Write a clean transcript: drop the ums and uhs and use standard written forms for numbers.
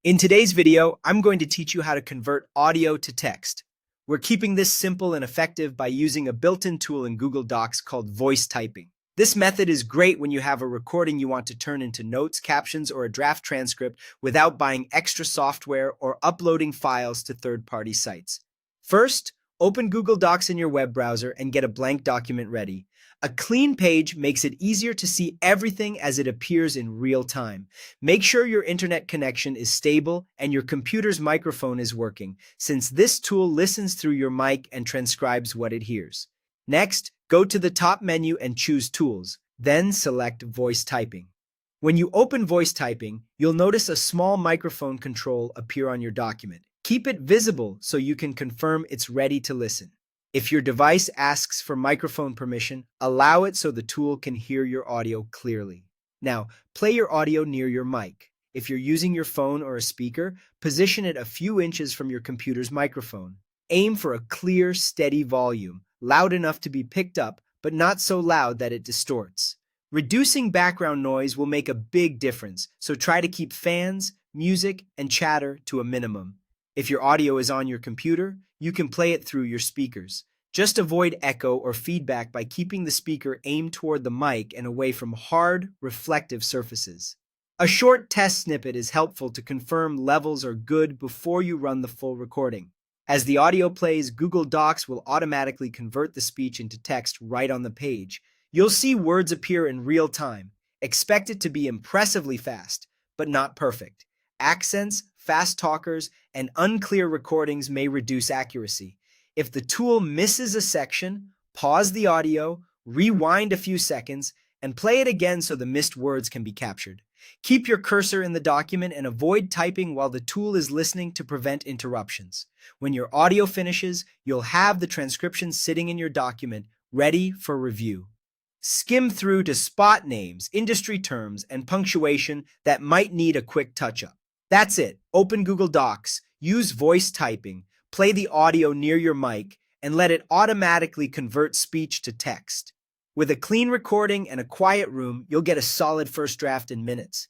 In today's video, I'm going to teach you how to convert audio to text. We're keeping this simple and effective by using a built-in tool in Google Docs called voice typing. This method is great when you have a recording you want to turn into notes, captions, or a draft transcript without buying extra software or uploading files to third-party sites. First, open Google Docs in your web browser and get a blank document ready. A clean page makes it easier to see everything as it appears in real time. Make sure your internet connection is stable and your computer's microphone is working, since this tool listens through your mic and transcribes what it hears. Next, go to the top menu and choose Tools, then select Voice Typing. When you open Voice Typing, you'll notice a small microphone control appear on your document. Keep it visible so you can confirm it's ready to listen. If your device asks for microphone permission, allow it so the tool can hear your audio clearly. Now, play your audio near your mic. If you're using your phone or a speaker, position it a few inches from your computer's microphone. Aim for a clear, steady volume, loud enough to be picked up, but not so loud that it distorts. Reducing background noise will make a big difference, so try to keep fans, music, and chatter to a minimum. If your audio is on your computer, you can play it through your speakers. Just avoid echo or feedback by keeping the speaker aimed toward the mic and away from hard, reflective surfaces. A short test snippet is helpful to confirm levels are good before you run the full recording. As the audio plays, Google Docs will automatically convert the speech into text right on the page. You'll see words appear in real time. Expect it to be impressively fast, but not perfect. Accents, fast talkers, and unclear recordings may reduce accuracy. If the tool misses a section, pause the audio, rewind a few seconds, and play it again so the missed words can be captured. Keep your cursor in the document and avoid typing while the tool is listening to prevent interruptions. When your audio finishes, you'll have the transcription sitting in your document, ready for review. Skim through to spot names, industry terms, and punctuation that might need a quick touch-up. That's it. Open Google Docs, use voice typing, play the audio near your mic, and let it automatically convert speech to text. With a clean recording and a quiet room, you'll get a solid first draft in minutes.